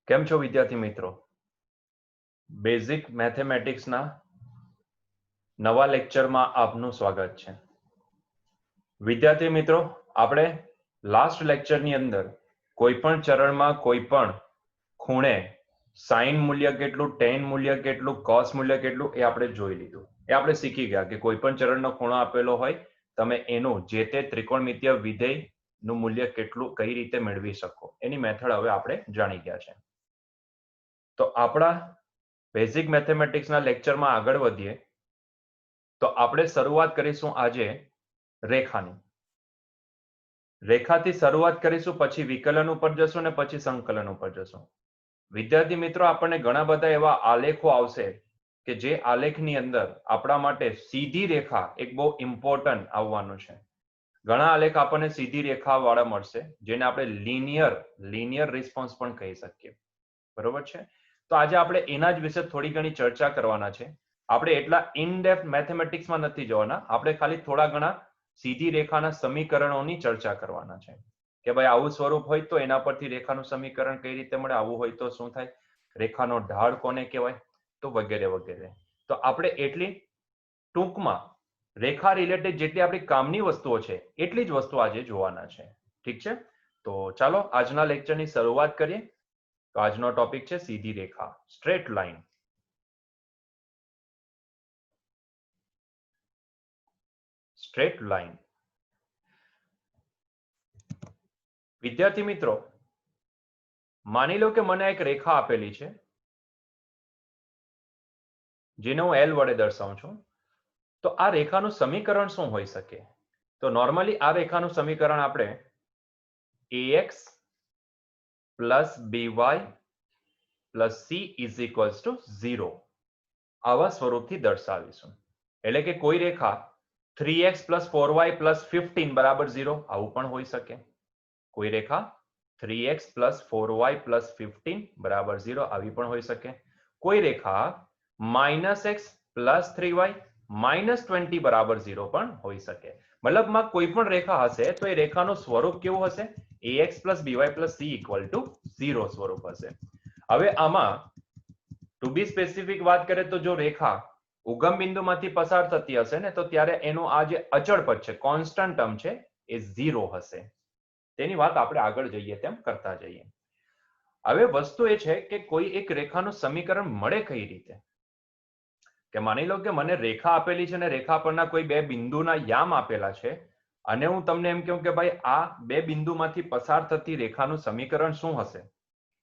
કેમ છો વિદ્યાર્થી મિત્રો? બેઝિક મેથેમેટિક્સના નવા લેક્ચરમાં આપનું સ્વાગત છે. વિદ્યાર્થી મિત્રો, આપણે લાસ્ટ લેક્ચરની અંદર કોઈપણ ચરણમાં કોઈપણ ખૂણે સાઇન મૂલ્ય કેટલું, ટેન મૂલ્ય કેટલું, કોસ મૂલ્ય કેટલું એ આપણે જોઈ લીધું. એ આપણે શીખી ગયા કે કોઈપણ ચરણનો ખૂણો આપેલો હોય તમે એનું જે તે ત્રિકોણમિતીય વિધેયનું મૂલ્ય કેટલું કઈ રીતે મેળવી શકો એની મેથડ હવે આપણે જાણી ગયા છે. તો આપણા બેઝિક મેથેમેટિક્સના લેક્ચરમાં આગળ વધીએ તો આપણે શરૂઆત કરીશું આજે રેખાની. રેખાથી શરૂઆત કરીશું, પછી વિકલન ઉપર જશું અને પછી સંકલન ઉપર જશું. વિદ્યાર્થી મિત્રો, આપણને ઘણા બધા એવા આલેખો આવશે કે જે આલેખની અંદર આપણા માટે સીધી રેખા એક બહુ ઇમ્પોર્ટન્ટ આવવાનું છે. ઘણા આલેખ આપણને સીધી રેખા વાળા મળશે જેને આપણે લિનિયર રિસ્પોન્સ પણ કહી શકીએ. બરોબર છે? તો આજે આપણે એના જ વિશે થોડી ઘણી ચર્ચા કરવાના છે. આપણે એટલા ઇનડેપ્થ મેથેમેટિક્સમાં નથી જવાના, આપણે ખાલી થોડા ઘણા સીધી રેખાના સમીકરણોની ચર્ચા કરવાના છે કે ભાઈ આવું સ્વરૂપ હોય તો એના પરથી રેખાનું સમીકરણ કઈ રીતે મળે, આવું હોય તો શું થાય, રેખાનો ઢાળ કોને કહેવાય, તો વગેરે વગેરે. તો આપણે એટલી ટૂંકમાં રેખા રિલેટેડ જેટલી આપણી કામની વસ્તુઓ છે એટલી જ વસ્તુ આજે જોવાના છે. ઠીક છે? તો ચાલો આજના લેક્ચરની શરૂઆત કરીએ. તો આજનો ટોપિક છે સીધી રેખા, સ્ટ્રેટ લાઇન. Straight line. વિદ્યાર્થી મિત્રો, માની લો કે મને એક રેખા આપેલી છે જેને હું એલ વડે દર્શાવું છું. તો આ રેખાનું સમીકરણ શું હોઈ શકે? તો નોર્મલી આ રેખાનું સમીકરણ આપણે ax plus by plus c is equals to 0 આવા સ્વરૂપથી દર્શાવીશું. એટલે કે કોઈ રેખા 3x પ્લસ 4y પ્લસ 15 બરાબર 0 આવું પણ હોઈ શકે. કોઈ રેખા 3x પ્લસ 4y પ્લસ 15 બરાબર 0 આવી પણ હોઈ શકે. કોઈ રેખા -x પ્લસ 3y માઇનસ 20 બરાબર 0 પણ હોઈ શકે. મતલબમાં કોઈ પણ રેખા હશે તો એ રેખાનું સ્વરૂપ કેવું હશે? ax plus by plus c equal to 0 સ્વરૂપ હશે. હવે આમાં ટુ બી સ્પેસિફિક વાત કરીએ તો જો રેખા ઉગમ બિંદુમાંથી પસાર થતી હશે ને તો ત્યારે એનું આ જે અચળ પદ છે, કોન્સ્ટન્ટ ટર્મ છે, એ 0 હશે. તેની વાત આપણે આગળ જઈએ તેમ કરતા જઈએ. હવે વસ્તુ એ છે કે કોઈ એક રેખાનું સમીકરણ મળે કઈ રીતે? કે માની લો કે મને રેખા આપેલી છે અને રેખા પરના કોઈ બે બિંદુના યામ આપેલા છે અને હું તમને એમ કહું કે ભાઈ આ બે બિંદુમાંથી પસાર થતી રેખાનું સમીકરણ શું હશે,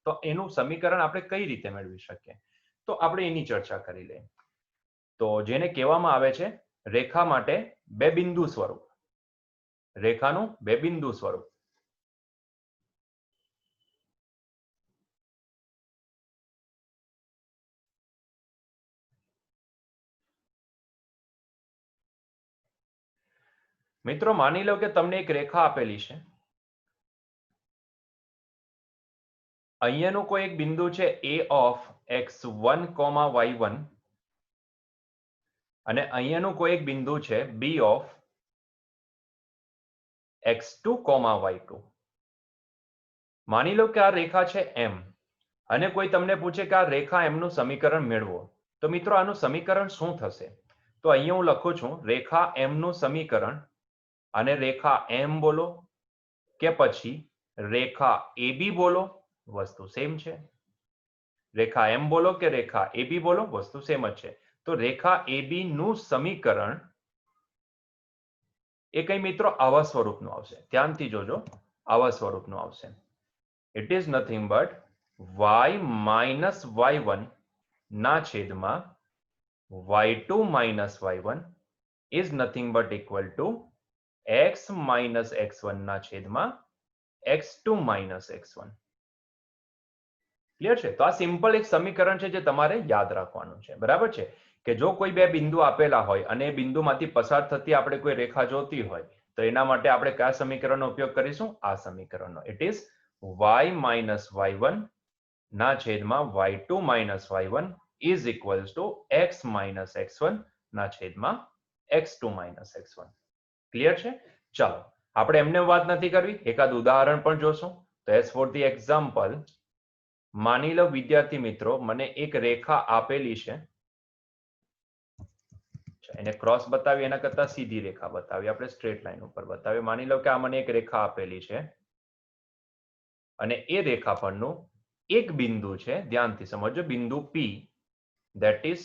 તો એનું સમીકરણ આપણે કઈ રીતે મેળવી શકીએ? તો આપણે એની ચર્ચા કરી લઈએ. તો જેને કહેવામાં આવે છે રેખા માટે બે બિંદુ સ્વરૂપ. રેખાનું બે બિંદુ સ્વરૂપ. મિત્રો, માની લો કે તમને એક રેખા આપેલી છે. અહીંયાનું કોઈ એક બિંદુ છે a ઓફ x1, y1 અને અહીંયાનું કોઈ એક બિંદુ છે b ઓફ x2, y2. માની લો કે આ રેખા છે m અને કોઈ તમને પૂછે કે આ રેખા m નું સમીકરણ મેળવો, તો મિત્રો આનું સમીકરણ શું થશે? તો અહીંયા હું લખું છું રેખા m નું સમીકરણ, અને રેખા m બોલો કે પછી રેખા ab બોલો, વસ્તુ સેમ છે. રેખા m બોલો કે રેખા ab બોલો, વસ્તુ સેમ જ છે. તો રેખા ab નું સમીકરણ એ કઈ મિત્રો આવા સ્વરૂપનું આવશે. ધ્યાનથી જોજો, આવા સ્વરૂપનું આવશે. It is nothing but y minus y1 ના છેદમાં y2 minus y1 is nothing but equal to x minus x1 ના છેદમાં x2 માઇનસ x1. ક્લિયર છે? તો આ સિમ્પલ એક સમીકરણ છે જે તમારે યાદ રાખવાનું છે. બરાબર છે? કે જો કોઈ બે બિંદુ આપેલા હોય અને એ બિંદુમાંથી પસાર થતી આપણે કોઈ રેખા જોતી હોય તો એના માટે આપણે કયા સમીકરણનો ઉપયોગ કરીશું? આ સમીકરણનો. It is y minus y1 ના છેદમાં y2 minus y1 is equals to x minus x1 ના છેદમાં x2 માઇનસ x1. ક્લિયર છે? ચાલો, આપણે એમને વાત નથી કરવી, એકાદ ઉદાહરણ પણ જોશું. તો એઝ ફોર ધી એક્ઝામ્પલ, માની લો વિદ્યાર્થી મિત્રો મને એક રેખા આપેલી છે, એને ક્રોસ બતાવી એના કરતા સીધી રેખા બતાવી, આપણે સ્ટ્રેટ લાઈન ઉપર બતાવી. માની લો કે આ મને એક રેખા આપેલી છે અને એ રેખા પરનું એક બિંદુ છે, ધ્યાનથી સમજો, બિંદુ P that is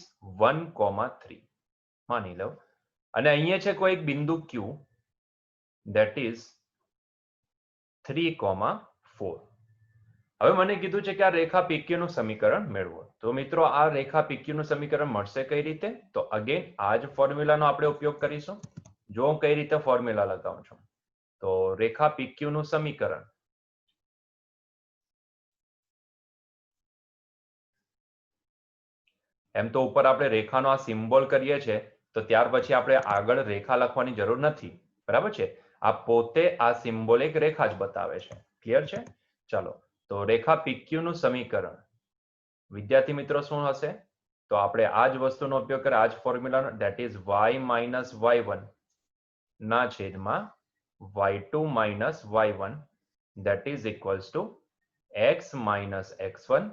1,3 માની લો, અને અહીંયા છે કોઈ એક બિંદુ Q that is 3,4. હવે મને કીધું છે કે આ રેખા PQ નું સમીકરણ મેળવો. તો મિત્રો આ રેખા PQ નું સમીકરણ મળશે કઈ રીતે? તો અગેન આ જ ફોર્મ્યુલાનો આપણે ઉપયોગ કરીશું. જો હું કઈ રીતે ફોર્મ્યુલા લગાવું છું, તો રેખા PQ નું સમીકરણ એમ તો ઉપર આપણે રેખાનો આ સિમ્બોલ કરીએ છીએ, તો ત્યાર પછી આપણે આગળ રેખા લખવાની જરૂર નથી, બરાબર છે? આ પોતે આ સિમ્બોલ એક રેખા જ બતાવે છે. ક્લિયર છે? ચાલો, તો રેખા PQ નું સમીકરણ વિદ્યાર્થી મિત્રો શું હશે? તો આપણે આ જ વસ્તુનો ઉપયોગ કરે, આ જ ફોર્મ્યુલાનો, ધેટ ઇઝ y - y1 ના છેદમાં y2 - y1 that is equals to x - x1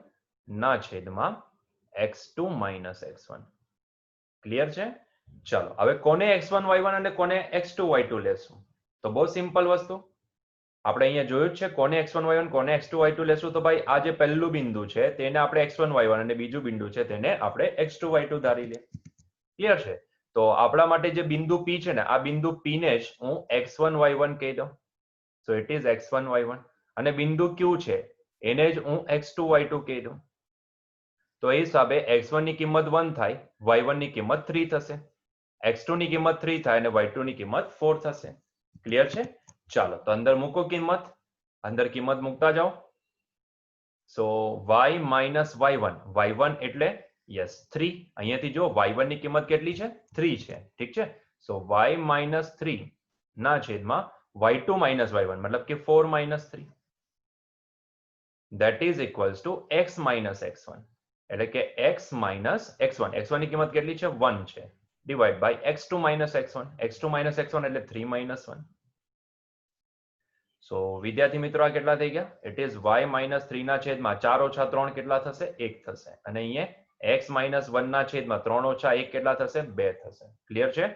ના છેદમાં x2 - x1. ક્લિયર છે? ચાલો, હવે કોને x1 y1 અને કોને x2 y2 લેશું? તો બહુ સિમ્પલ વસ્તુ, આપણે અહીંયા જોયું જ છે, કોને x1 y1 કોને x2 y2 લેશું. તો ભાઈ આ જે પહેલું બિંદુ છે તેને આપણે x1 y1 અને બીજું બિંદુ છે તેને આપણે x2 y2 ધારી લે. ક્લિયર છે? તો આપણા માટે જે બિંદુ P છે ને, આ બિંદુ P ને જ હું x1 y1 કહી દઉં. So it is x1 y1. અને બિંદુ Q છે એને જ હું x2 y2 કહી દઉં. તો એ હિસાબે x1 ની કિંમત 1 થાય, y1 ની કિંમત 3 થશે, x2 ની કિંમત 3 થાય અને y2 ની કિંમત 4 થશે. ક્લિયર છે? ચાલો, તો અંદર મૂકો કિંમત, અંદર કિંમત મૂકતા જાઓ. સો y - y1, y1 એટલે યસ 3. અહીંયાથી જો y1 ની કિંમત કેટલી છે? 3 છે. ઠીક છે? સો y - 3 ના છેદમાં y2 - y1 મતલબ કે 4 - 3 that is equals to x - x1 એટલે કે x - x1, x1 ની કિંમત કેટલી છે? 1 છે, divide by x2 - x1, x2 - x1 એટલે 3 - 1. સો વિદ્યાર્થી મિત્રો આ કેટલા થઈ ગયા? ઇટ ઇઝ y - 3 ના છેદમાં 4 - 3 કેટલા થશે? 1 થશે. અને અહીંયા x - 1 ના છેદમાં 3 - 1 કેટલા થશે? 2 થશે. ક્લિયર છે?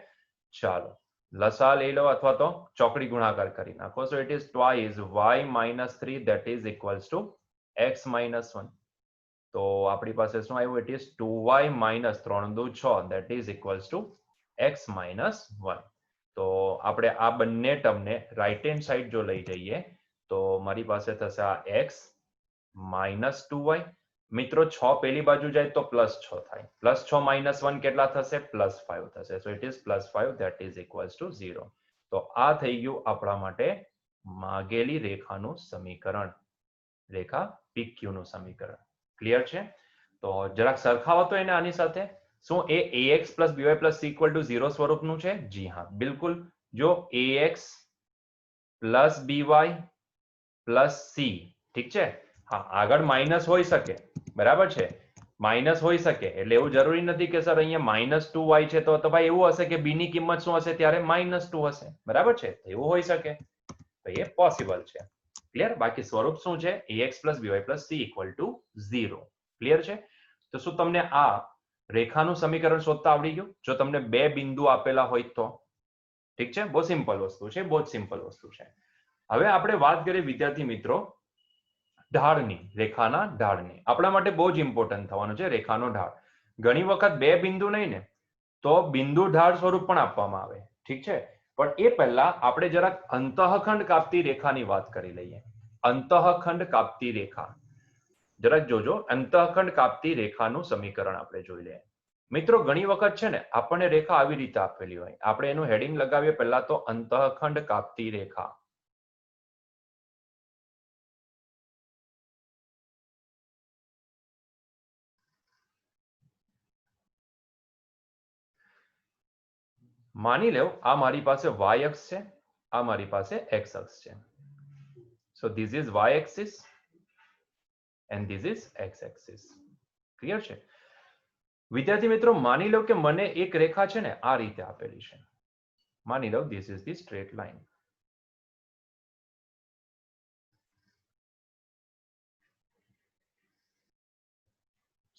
ચાલો, લસા લઈ લો અથવા તો ચોકડી ગુણાકાર કરી નાખો. So it is twice y - 3 that is equals to x - 1. તો આપણી પાસે શું આવ્યું? ઇટ ઇઝ 2y - 3 દુ 6 that is equals to x - 1. તો આપણે આ બંને ટર્મને રાઈટ હેન્ડ સાઈડ જો લઈ જઈએ તો મારી પાસે થશે આ x - 2y. મિત્રો 6 પેલી બાજુ જાય તો +6 થાય, +6 - 1 કેટલા થશે? +5 થશે. So it is +5 that is equals to 0. તો આ થઈ ગયું આપણા માટે માગેલી રેખાનું સમીકરણ, રેખા PQ નું સમીકરણ. ક્લિયર છે? તો જરાક સરખાવો તો એને આની સાથે. શું એ ax + by + c = 0 સ્વરૂપનું છે? જી હા, બિલકુલ. જો ax + by + c, ઠીક છે? હા, આગળ માઇનસ હોઈ શકે, બરાબર છે? માઇનસ હોઈ શકે, એટલે એવું જરૂરી નથી કે સર અહીંયા -2y છે તો ભાઈ એવું હશે કે b ની કિંમત શું હશે? ત્યારે -2 હશે, બરાબર છે? એવું હોઈ શકે, તો એ પોસિબલ છે. ક્લિયર? બાકી સ્વરૂપ શું છે? ax + by + c = 0. ક્લિયર છે? તો શું તમને આ રેખાનું સમીકરણ શોધતા આવડી ગયું? જો તમને બે બિંદુ આપેલા હોય તો. ઠીક છે? બહુ સિમ્પલ વસ્તુ છે, બહુ જ સિમ્પલ વસ્તુ છે. હવે આપણે વાત કરીએ વિદ્યાર્થી મિત્રો ઢાળની, રેખાના ઢાળની. આપણા માટે બહુ જ ઇમ્પોર્ટન્ટ થવાનું છે રેખાનો ઢાળ. ઘણી વખત બે બિંદુ નહીં ને તો બિંદુ ઢાળ સ્વરૂપ પણ આપવામાં આવે, ઠીક છે? પણ એ પહેલા આપણે જરાક અંતઃખંડ કાપતી રેખાની વાત કરી લઈએ. અંતઃખંડ કાપતી રેખા જરાક જોજો, અંતઃખંડ કાપતી રેખાનું સમીકરણ આપણે જોઈ લઈએ. મિત્રો ઘણી વખત છે ને આપણને રેખા આવી રીતે આપેલી હોય, આપણે એનું હેડિંગ લગાવીએ પહેલા તો અંતઃખંડ કાપતી રેખા. માની લો આ મારી પાસે y અક્ષ છે, આ મારી પાસે x અક્ષ છે. So this is y axis and this is x axis. Clear છે? વિદ્યાર્થી મિત્રો માની લો કે મને એક રેખા છે ને આ રીતે આપેલી છે. માની લો this is the straight line.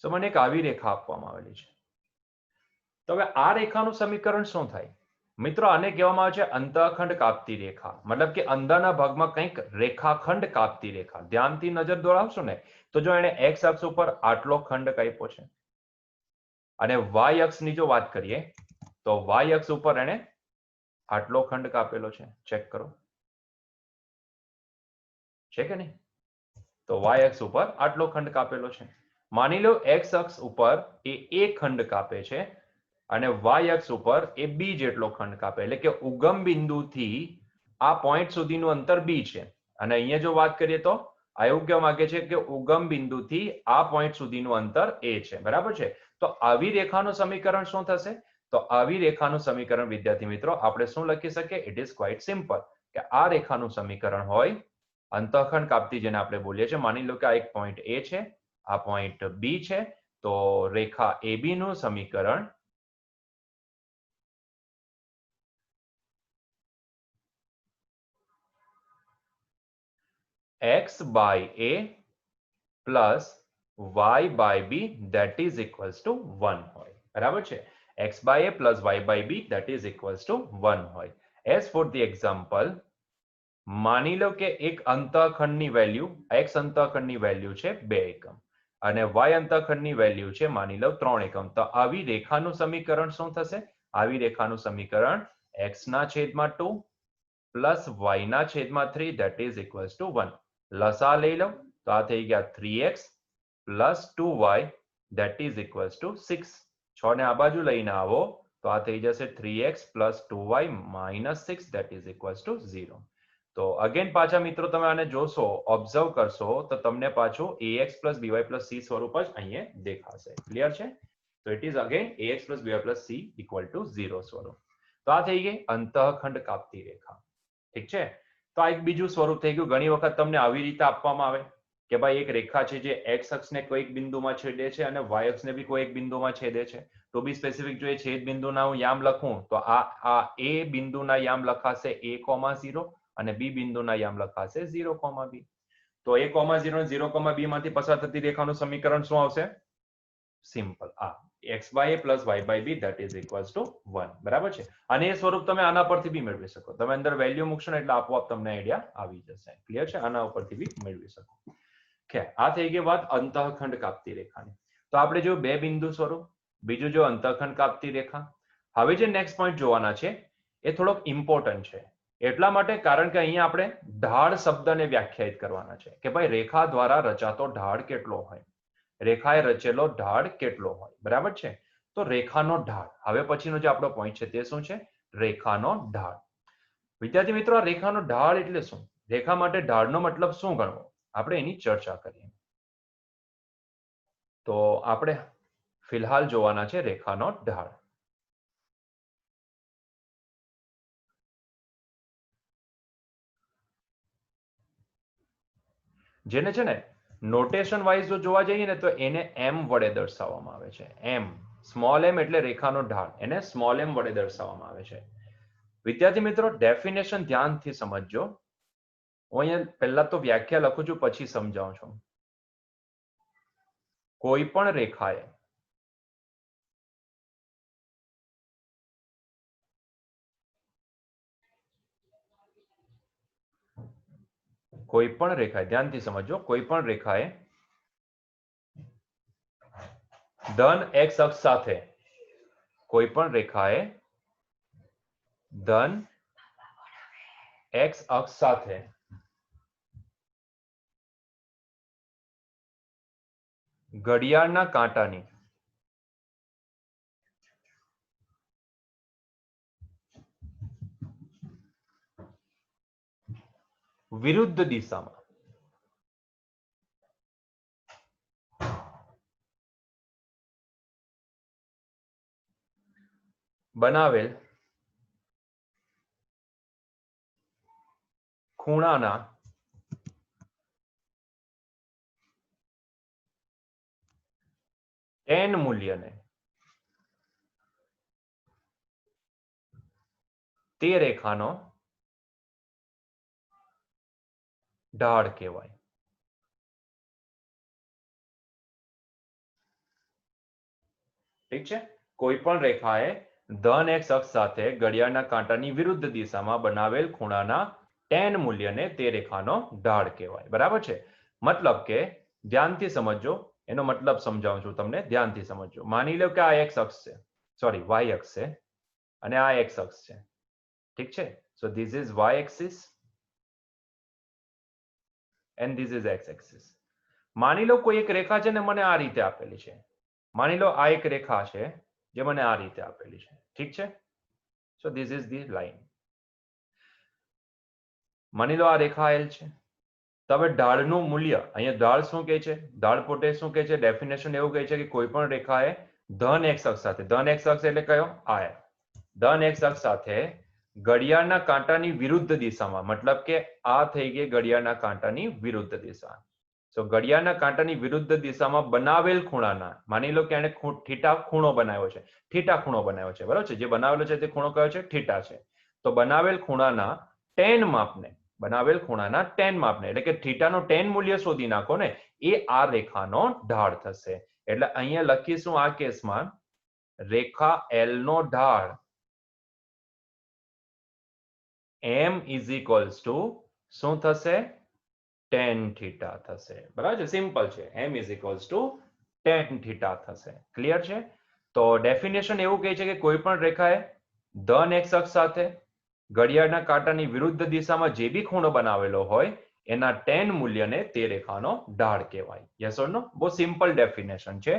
તો મને એક આવી રેખા આપવામાં આવેલી છે. તો હવે આ રેખાનું સમીકરણ શું થાય? મિત્રો, આને કહેવામાં આવે છે અંતઃખંડ કાપતી રેખા, મતલબ કે અંદરના ભાગમાં કંઈક રેખાખંડ કાપતી રેખા. ધ્યાનથી નજર દોડાવશો ને તો જો એને એક્સ અક્ષ ઉપર આટલો ખંડ કાપ્યો છે અને વાય અક્ષની જો વાત કરીએ તો વાય અક્ષ ઉપર એને આટલો ખંડ કાપેલો છે. ચેક કરો, છે કે નહીં? તો વાય અક્ષ ઉપર આટલો ખંડ કાપેલો છે. માની લો એક્સ અક્ષ ઉપર એ ખંડ કાપે છે અને વાય અક્ષ ઉપર એ બી જેટલો ખંડ કાપે, એટલે કે ઉગમ બિંદુથી આ પોઈન્ટ સુધીનું અંતર બી છે અને અહીંયા જો વાત કરીએ તો આ એવું કહેવા માંગે છે કે ઉગમ બિંદુથી આ પોઈન્ટ સુધીનું અંતર એ છે. બરાબર છે? તો આવી રેખાનું સમીકરણ શું થશે? તો આવી રેખાનું સમીકરણ, વિદ્યાર્થી મિત્રો, આપણે શું લખી શકીએ? ઇટ ઇઝ ક્વાઇટ સિમ્પલ કે આ રેખાનું સમીકરણ હોય અંતઃખંડ કાપતી, જેને આપણે બોલીએ છીએ. માની લો કે આ એક પોઈન્ટ એ છે, આ પોઈન્ટ બી છે, તો રેખા એબી નું સમીકરણ x by a plus y by b that is equals to 1 હોય. બરાબર છે? x by a plus y by b that is equals to 1 હોય. As for the example, માની લો કે એક અંતઃખંડની વેલ્યુ, x અંતઃખંડની વેલ્યુ છે 2 એકમ અને y અંતઃખંડની વેલ્યુ છે માની લો 3 એકમ. તો આવી રેખાનું સમીકરણ શું થશે? આવી રેખાનું સમીકરણ x ના છેદમાં 2 પ્લસ y ના છેદમાં 3 that is equals to 1. લસા લઈ લો તો આ થઈ ગયા 3x plus 2y that is equals to 6. 6 ને આ બાજુ લઈને આવો તો આ થઈ જશે 3x plus 2y minus 6 that is equals to 0. તો અગેન પાછા મિત્રો તમે આને જોશો, ઓબ્ઝર્વ કરશો તો તમને પાછું ax plus by plus c સ્વરૂપ જ અહીંયા દેખાશે. ક્લિયર છે? તો it is again ax plus by plus c equal to 0 સ્વરૂપ. તો આ થઈ ગઈ અંતઃખંડ કાપતી રેખા. ઠીક છે? તો આ એક બીજું સ્વરૂપ થઈ ગયું. ઘણી વખત તમને આવી રીતે આપવામાં આવે કે ભાઈ એક રેખા છે જે એક્સ અક્ષને કોઈક બિંદુમાં છેદે છે અને વાય અક્ષને બી કોઈ એક બિંદુમાં છેદે છે. તો બી સ્પેસિફિક જો એ છેદ બિંદુના હું યામ લખું તો આ એ બિંદુના યામ લખાશે a,0 અને બી બિંદુના યામ લખાશે 0,b. તો a,0 0,b માંથી પસાર થતી રેખાનું સમીકરણ શું આવશે? સિમ્પલ, આ x by a plus y by b that is equals to 1. બરાબર છે? અને એ સ્વરૂપ તમે આના પરથી બી મેળવી શકો. તમે અંદર વેલ્યુ મૂકશો ને એટલે આપોઆપ તમને આઈડિયા આવી જશે. ક્લિયર છે? આના ઉપરથી બી મેળવી શકો. કે આ થઈ ગઈ વાત અંતઃખંડ કાપતી રેખાની. તો આપણે જો બે બિંદુ સ્વરૂપ, બીજું જો અંતઃખંડ કાપતી રેખા. હવે જે નેક્સ્ટ પોઈન્ટ જોવાના છે એ થોડોક ઇમ્પોર્ટન્ટ છે. એટલા માટે કારણ કે અહીંયા આપણે ઢાળ શબ્દને વ્યાખ્યાયિત કરવાના છે કે ભાઈ રેખા દ્વારા રચાતો ઢાળ કેટલો હોય, રેખાએ રચેલો ઢાળ કેટલો હોય. બરાબર છે? તો રેખાનો ઢાળ, હવે પછીનો જે આપણો પોઈન્ટ છે તે શું છે? રેખાનો ઢાળ. વિદ્યાર્થી મિત્રો, આ રેખાનો ઢાળ એટલે શું? રેખા માટે ઢાળનો મતલબ શું ગણવો? આપણે એની ચર્ચા કરીએ. તો આપણે ફિલહાલ જોવાના છે રેખાનો ઢાળ. જેને છે ને નોટેશન વાઇઝ જો જોવા જઈએ ને તો એને એમ વડે દર્શાવવામાં આવે છે. એમ, સ્મોલ એમ એટલે રેખાનો ઢાળ, એને સ્મોલ એમ વડે દર્શાવવામાં આવે છે. વિદ્યાર્થી મિત્રો, ડેફિનેશન ધ્યાનથી સમજજો. હું અહીંયા પહેલા તો વ્યાખ્યા લખું છું, પછી સમજાવું છું. કોઈ પણ રેખાએ ધ્યાનથી સમજો, કોઈ પણ રેખાએ ધન એક્સ અક્ષ સાથે, કોઈ પણ રેખાએ ધન એક્સ અક્ષ સાથે ઘડિયાળના કાંટાની વિરુદ્ધ દિશામાં બનાવેલ ખૂણાના tan મૂલ્યને તે રેખાનો ઢાળ કહેવાય. ઠીક છે, કોઈ પણ રેખાએ ધન x અક્ષ સાથે ઘડિયાળના કાંટાની વિરુદ્ધ દિશામાં બનાવેલ ખૂણાના tan મૂલ્યને તે રેખાનો ઢાળ કહેવાય. બરાબર છે. મતલબ કે ધ્યાનથી સમજો, એનો મતલબ સમજાવું છું તમને, ધ્યાનથી સમજો. માની લો કે આ x અક્ષ છે, સોરી y અક્ષ છે, અને આ x અક્ષ છે. ઠીક છે, so this is y axis and this is x axis. માની લો કોઈ એક રેખા છે ને મને આ રીતે આપેલી છે. માની લો આ એક રેખા છે જે મને આ રીતે આપેલી છે. ઠીક છે, so this is the line. માની લો આ રેખા L છે. તો હવે ઢાળનું મૂલ્ય, અહીંયા ઢાળ શું કહે છે, ઢાળ પોતે શું કહે છે, ડેફિનેશન એવું કહે છે કે કોઈ પણ રેખાએ ધન x અક્ષ સાથે, ધન x અક્ષ એટલે કયો, આ ધન x અક્ષ સાથે ઘડિયાળના કાંટાની વિરુદ્ધ દિશામાં, મતલબ કે આ થઈ ગઈ ઘડિયાળના કાંટાની વિરુદ્ધ દિશા. સો ઘડિયાળના કાંટાની વિરુદ્ધ દિશામાં બનાવેલ ખૂણાના, માની લો કે એને થીટા ખૂણો બનાવ્યો છે, થીટા ખૂણો બનાવ્યો છે, બરાબર છે, જે બનાવેલો છે તે ખૂણો કયો છે, થીટા છે. તો બનાવેલ ખૂણાના tan માપને, બનાવેલ ખૂણાના tan માપને, એટલે કે થીટાનો tan મૂલ્ય શોધી નાખો ને, એ આ રેખાનો ઢાળ થશે. એટલે અહીંયા લખીશું આ કેસમાં રેખા L નો ઢાળ m is equals to શું થશે, tan theta થશે. બરાબર છે, સિમ્પલ છે, m is equals to tan theta થશે. ક્લિયર છે? તો ડેફિનેશન એવું કહે છે કે કોઈ પણ રેખાએ ધન x અક્ષ સાથે ઘડિયાળના કાંટાની વિરુદ્ધ દિશામાં જે બી ખૂણો બનાવેલો હોય એના tan મૂલ્યને તે રેખાનો ઢાળ કહેવાય. યસ ઓર નો? બહુ સિમ્પલ ડેફિનેશન છે,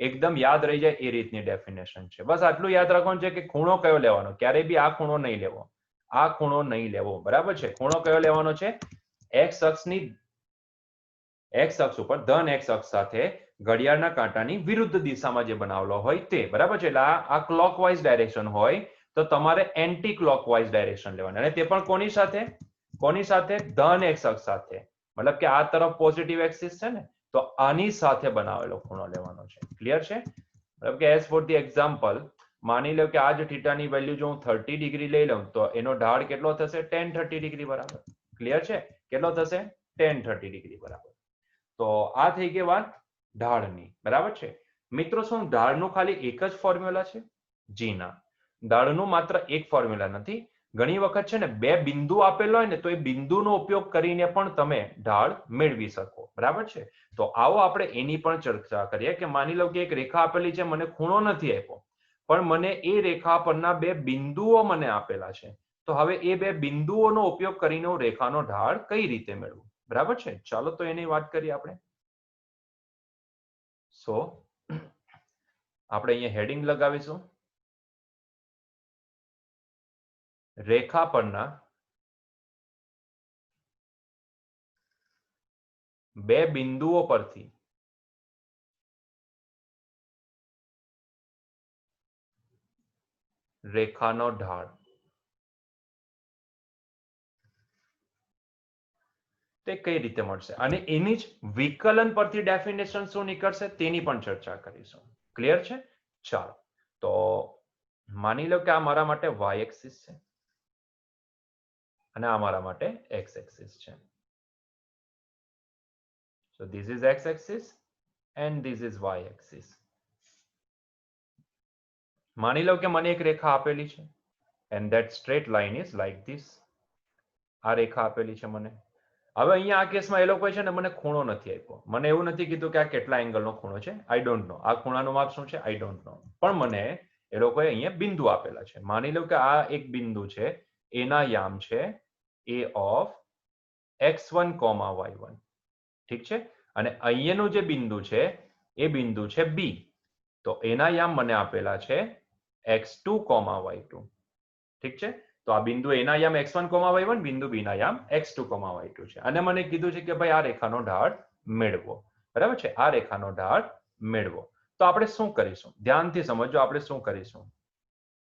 એકદમ યાદ રહી જાય એ રીતની ડેફિનેશન છે. બસ આટલું યાદ રાખવાનું છે કે ખૂણો કયો લેવાનો, ક્યારેય બી આ ખૂણો નહીં લેવો, આ ખૂણો નહીં લેવો. બરાબર છે, ખૂણો કયો લેવાનો છે, x અક્ષની, x અક્ષ ઉપર ધન x અક્ષ સાથે ઘડિયાળના કાંટાની વિરુદ્ધ દિશામાં જે બનાવેલો હોય તે. બરાબર છે, એટલે આ ક્લોકવાઇઝ ડાયરેક્શન હોય તો તમારે એન્ટી ક્લોકવાઇઝ ડાયરેક્શન લેવાની, અને તે પણ કોની સાથે, કોની સાથે, ધન x અક્ષ સાથે, મતલબ કે આ તરફ પોઝિટિવ એક્સિસ છે ને, તો આની સાથે બનાવેલો ખૂણો લેવાનો છે. ક્લિયર છે? મતલબ કે એઝ ફોર ધી એક્ઝામ્પલ, માની લો કે આ જ થીટાની વેલ્યુ જો હું 30 ડિગ્રી લઈ લઉં તો એનો ઢાળ કેટલો થશે, tan 30 ડિગ્રી બરાબર. ક્લિયર છે? કેટલો થશે, tan 30 ડિગ્રી બરાબર. તો આ થઈ ગઈ વાત ઢાળની. બરાબર છે મિત્રો, શું ઢાળનું ખાલી એક જ ફોર્મ્યુલા છે? જી ના, ઢાળનું માત્ર એક ફોર્મ્યુલા નથી. ઘણી વખત છે ને બે બિંદુ આપેલો હોય ને તો એ બિંદુનો ઉપયોગ કરીને પણ તમે ઢાળ મેળવી શકો. બરાબર છે, તો આવો આપણે એની પણ ચર્ચા કરીએ કે માની લો કે એક રેખા આપેલી છે, મને ખૂણો નથી આપ્યો, પણ મને એ રેખા પરના બે બિંદુઓ મને આપેલા છે. તો હવે એ બે બિંદુઓનો ઉપયોગ કરીને હું રેખાનો ઢાળ કઈ રીતે મેળવું? બરાબર છે, ચાલો તો એની વાત કરીએ આપણે. સો આપણે અહીંયા હેડિંગ લગાવીશું, રેખા પરના બે બિંદુઓ પરથી રેખાનો ઢાળ. તે કઈ રીતે મળશે અને એની જ વિકલન પરથી ડેફિનેશન શું નીકળશે તેની પણ ચર્ચા કરીશું. ક્લિયર છે? ચાલો તો માની લો કે આ મારા માટે y એક્સિસ છે અને આ મારા માટે x એક્સિસ છે. So this is x axis and this is y axis. માની લો કે મને એક રેખા આપેલી છે and that straight line is like this. આ રેખા આપેલી છે મને. હવે અહીંયા આ કેસમાં એ લોકો છે ને મને ખૂણો નથી આપ્યો, મને એવું નથી કીધું કે આ કેટલા એંગલનો ખૂણો છે, આઈ ડોન્ટ નો. આ ખૂણાનું માપ શું છે, આઈ ડોન્ટ નો. પણ મને એ લોકોએ અહીંયા બિંદુ આપેલા છે. માની લો કે આ એક બિંદુ છે, એના યામ છે a of x1, y1. ઠીક છે, અને અહીંયાનું જે બિંદુ છે એ બિંદુ છે બી, તો એના યામ મને આપેલા છે x2, y2. ઠીક છે, તો આ બિંદુ એના યામ x1, y1, બિંદુ બી ના યામ x2, y2 છે. અને મને કીધું છે કે ભાઈ આ રેખાનો ઢાળ મેળવો. બરાબર છે, આ રેખાનો ઢાળ મેળવો. તો આપણે શું કરીશું, ધ્યાનથી સમજો, આપણે શું કરીશું.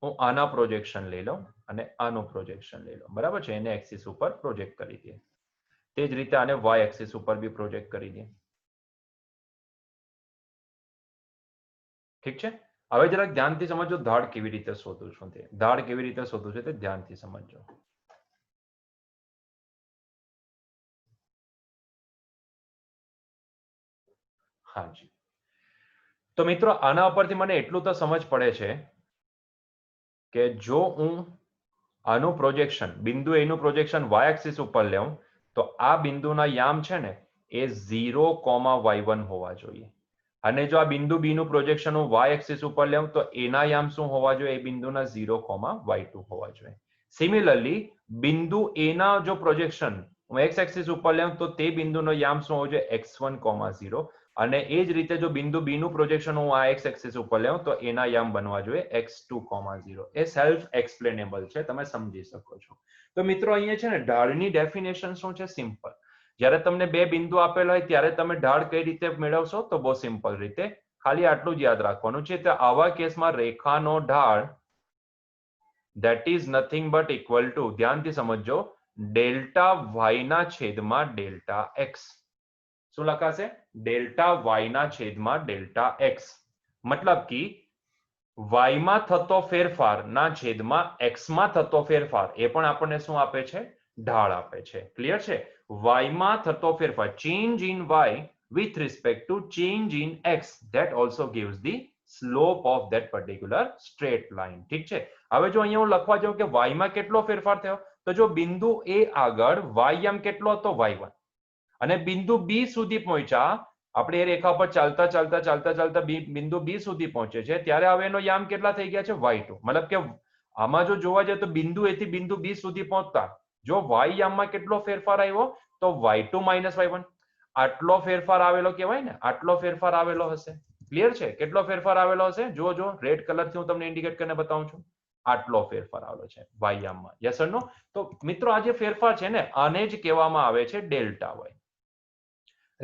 હું આના પ્રોજેક્શન લઈ લઉં અને આનું પ્રોજેક્શન લઈ લઉં. બરાબર છે, એને એક્સિસ ઉપર પ્રોજેક્ટ કરી દઈએ. તે જ રીતે આને y એક્સિસ ઉપર બી પ્રોજેક્ટ કરી દઈએ. ઠીક છે, હવે જરાક ધ્યાનથી સમજો ઢાળ કેવી રીતે શોધું છું તે, ઢાળ કેવી રીતે શોધું છે તે ધ્યાનથી સમજો. હાજી, તો મિત્રો આના ઉપરથી મને એટલું તો સમજ પડે છે કે જો હું આનું પ્રોજેક્શન બિંદુ એ નું પ્રોજેક્શન y એક્સિસ ઉપર લેવું તો આ બિંદુના યામ છે ને એ 0,y1 હોવા જોઈએ અને જો આ બિંદુ બી નું પ્રોજેક્શન હું y એક્સિસ ઉપર લેવું તો એના યામ શું હોવા જોઈએ એ બિંદુના 0,y2 હોવા જોઈએ સિમિલરલી બિંદુ એ ના જો પ્રોજેક્શન હું x એક્સિસ ઉપર લેવું તો તે બિંદુનો યામ શું હોવો જોઈએ x1,0 અને એ જ રીતે જો બિંદુ બી નું પ્રોજેક્શન હું આ x એક્સિસ ઉપર લેવું તો એના યામ બનવા જોઈએ x2,0 એ સેલ્ફ એક્સપ્લેનેબલ છે તમે સમજી શકો છો તો મિત્રો અહીંયા છે ને ઢાળની ડેફિનેશન શું છે સિમ્પલ જ્યારે તમને બે બિંદુ આપેલા હોય ત્યારે તમે ઢાળ કઈ રીતે મેળવશો તો બહુ સિમ્પલ રીતે ખાલી આટલું જ યાદ રાખવાનું છે તો આવા કેસમાં રેખાનો ઢાળ that is nothing but equal to ધ્યાનથી સમજો ડેલ્ટા y ના છેદમાં ડેલ્ટા x શું લખાશે ડેલ્ટા y ના છેદમાં ડેલ્ટા x મતલબ કે y માં થતો ફેરફાર ના છેદમાં x માં થતો ફેરફાર એ પણ આપણને શું આપે છે ઢાળ આપે છે ક્લિયર છે y માં થતો ફેરફાર change in y with respect to change in x that also gives the slope of that particular straight line ઠીક છે હવે જો અહીંયા હું લખવા જાઉં કે y માં કેટલો ફેરફાર થયો તો જો બિંદુ a આગળ y યામ કેટલો હતો y1 અને બિંદુ બી સુધી પહોંચ્યા આપણે એ રેખા પર ચાલતા ચાલતા ચાલતા ચાલતા બિંદુ બી સુધી પહોંચે છે ત્યારે હવે એનો યામ કેટલા થઈ ગયા છે y2 મતલબ કે આમાં જો જોવા જાય તો બિંદુ એ થી બિંદુ બી સુધી પહોંચતા જો y યામમાં કેટલો ફેરફાર આવ્યો તો y2 - y1 આટલો ફેરફાર આવેલો કહેવાય ને આટલો ફેરફાર આવેલો હશે ક્લિયર છે કેટલો ફેરફાર આવેલો હશે જો રેડ કલરથી હું તમને ઇન્ડિકેટ કરીને બતાવું છું આટલો ફેરફાર આવેલો છે y યામમાં યસ ઓર નો તો મિત્રો આ જે ફેરફાર છે ને આને જ કહેવામાં આવે છે ડેલ્ટા y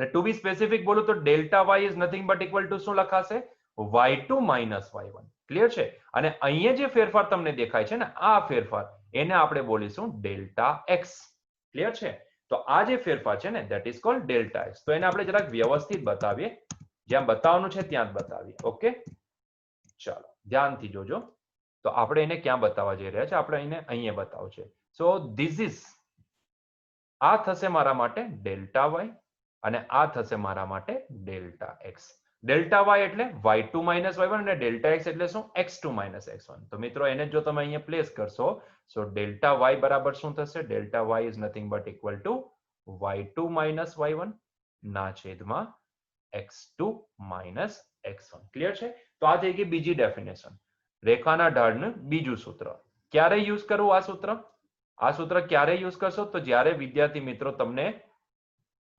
ટુ બી સ્પેસિફિક બોલું તો delta y is nothing but equal to શું લખાશે y2 - y1 ક્લિયર છે અને અહીંયા જે ફેરફાર તમને દેખાય છે ને આ ફેરફાર એને આપણે બોલીશું ડેલ્ટા x ક્લિયર છે તો આ જે ફેરફાર છે ને that is called delta x તો એને આપણે જરાક વ્યવસ્થિત બતાવીએ જ્યાં બતાવવાનું છે ત્યાં જ બતાવીએ ઓકે ચાલો ધ્યાનથી જોજો તો આપણે એને ક્યાં બતાવવા જઈ રહ્યા છે આપણે એને અહીંયા બતાવવું છે સો ધીસ ઇઝ આ થશે મારા માટે ડેલ્ટા y અને આ થશે મારા માટે ડેલ્ટા x ડેલ્ટા y એટલે y2 - y1 અને ડેલ્ટા x એટલે શું x2 - x1 તો મિત્રો એને જો તમે અહીંયા પ્લેસ કરશો સો ડેલ્ટા y બરાબર શું થશે delta y is nothing but equal to y2 - y1 ના છેદમાં x2 - x1 ક્લિયર છે તો આ થઈ ગઈ બીજી ડેફિનેશન રેખાના ઢાળનું બીજું સૂત્ર ક્યારે યુઝ કરવું આ સૂત્ર ક્યારે યુઝ કરશો તો જ્યારે વિદ્યાર્થી મિત્રો તમને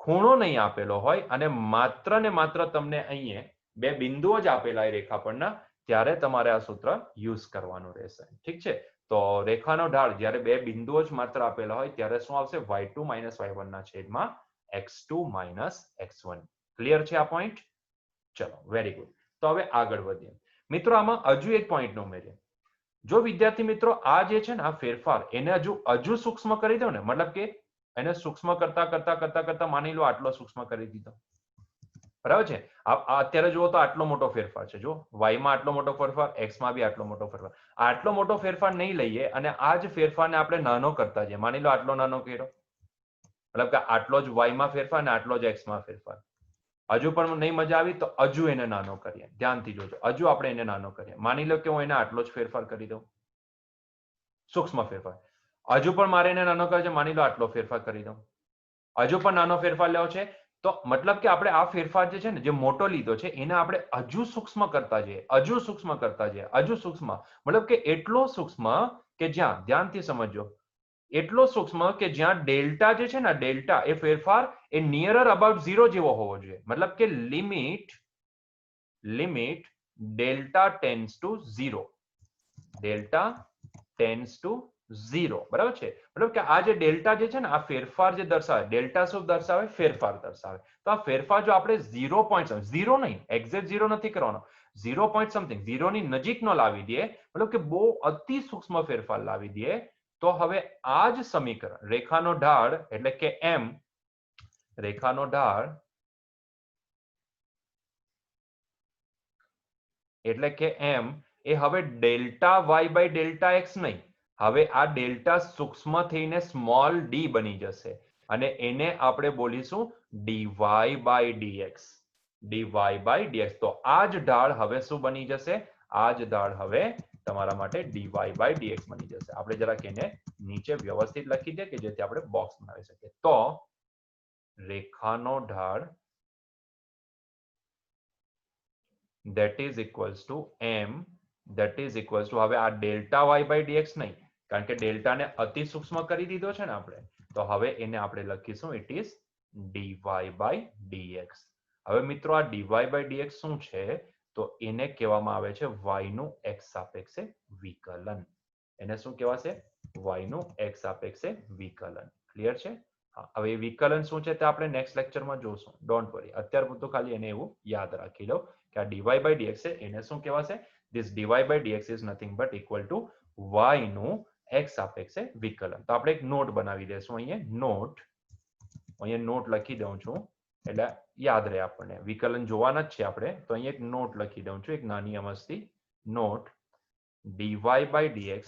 ખૂણો નહીં આપેલો હોય અને માત્ર ને માત્ર તમને અહીંયા બે બિંદુઓ જ આપેલા હોય રેખા પરના ત્યારે તમારે આ સૂત્ર યુઝ કરવાનું રહેશે ઠીક છે તો રેખાનો ઢાળ જ્યારે બે બિંદુઓ જ માત્ર આપેલા હોય ત્યારે શું આવશે y2 - y1 ના છેદમાં x2 - x1 ક્લિયર છે આ પોઈન્ટ ચલો વેરી ગુડ તો હવે આગળ વધીએ મિત્રો આમાં હજુ એક પોઈન્ટ ઉમેરીએ જો વિદ્યાર્થી મિત્રો આ જે છે ને આ ફેરફાર એને હજુ સૂક્ષ્મ કરી દો ને મતલબ કે એને સૂક્ષ્મ કરતા કરતા કરતા કરતા માની લો આટલો સૂક્ષ્મ કરી દીધો બરાબર છે અત્યારે જુઓ તો આટલો મોટો ફેરફાર છે જો y માં આટલો મોટો ફેરફાર x માં બી આટલો મોટો ફેરફાર આટલો મોટો ફેરફાર નહીં લઈએ અને આ જ ફેરફારને આપણે નાનો કરતા જઈએ માની લો આટલો નાનો કર્યો મતલબ કે આટલો જ y માં ફેરફાર અને આટલો જ x માં ફેરફાર હજુ પણ નહીં મજા આવી તો હજુ એને નાનો કરીએ ધ્યાનથી જોજો હજુ આપણે એને નાનો કરીએ માની લો કે હું એને આટલો જ ફેરફાર કરી દઉં સૂક્ષ્મ ફેરફાર હજુ પણ મારે એને નાનો કરે છે માની લો આટલો ફેરફાર કરી દઉં હજુ પણ નાનો ફેરફાર લેવો છે તો મતલબ કે આપણે આ ફેરફાર જે છે ને જે મોટો લીધો છે એને આપણે હજુ સૂક્ષ્મ કરતા જઈએ હજુ સૂક્ષ્મ કરતા જઈએ હજુ સૂક્ષ્મ મતલબ કે એટલો સૂક્ષ્મ કે જ્યાં ધ્યાનથી સમજો એટલો સૂક્ષ્મ કે જ્યાં ડેલ્ટા જે છે ને ડેલ્ટા એ ફેરફાર એ નિયરર અબાઉટ 0 જેવો હોવો જોઈએ મતલબ કે limit delta tends to 0 delta tends to 0 બરાબર છે મતલબ કે આ જે ડેલ્ટા જે છે ને આ ફેરફાર જે દર્શાવે ડેલ્ટા શું દર્શાવે ફેરફાર દર્શાવે તો આ ફેરફાર જો આપણે 0.0 નહીં એક્ઝેક્ટ 0 નથી કરવાનો 0 પોઈન્ટ સમથિંગ 0 ની નજીકનો લાવી દઈએ મતલબ કે બહુ અતિ સૂક્ષ્મ ફેરફાર લાવી દઈએ તો હવે આ જ સમીકરણ રેખાનો ઢાળ એટલે કે m રેખાનો ઢાળ એટલે કે m એ હવે delta y by delta x નહીં હવે આ ડેલ્ટા સૂક્ષ્મ થઈને સ્મોલ d બની જશે અને એને આપણે બોલીશું dy by dx dy by dx. તો આ જ ઢાળ હવે શું બની જશે? આ જ ઢાળ હવે તમારા માટે dy by dx બની જશે. આપણે જરાક એને નીચે વ્યવસ્થિત લખી દે કે જેથી આપણે બોક્સ બનાવી શકીએ. તો રેખાનો ઢાળ that is equals to m that is equals to, હવે આ ડેલ્ટા y by dx નહીં, કારણ કે ડેલ્ટાને અતિ સૂક્ષ્મ કરી દીધો છે ને આપણે, તો હવે એને આપણે લખીશું it is dy by dx. હવે મિત્રો આ dy by dx શું છે? તો એને કહેવામાં આવે છે y નું x સાપેક્ષે વિકલન. એને શું કહેવાશે? y નું x સાપેક્ષે વિકલન. ક્લિયર છે? હા, હવે એ વિકલન શું છે તે આપણે નેક્સ્ટ લેક્ચરમાં જોશું. ડોન્ટ વરી, અત્યાર પૂરતું ખાલી એને એવું યાદ રાખી લો કે આ dy by dx છે, એને શું કહેવાશે? This dy by dx is nothing but equal to y નું x સાપેક્ષે વિકલન. તો આપણે એક નોટ બનાવી દઈશું અહીંયા. અહીંયા નોટ લખી દઉં છું એટલે યાદ રહે આપણને. વિકલન જોવાના જ છે આપણે, તો અહીંયા એક નોટ લખી દઉં છું, એક નાની અમસ્તી નોટ. dy by dx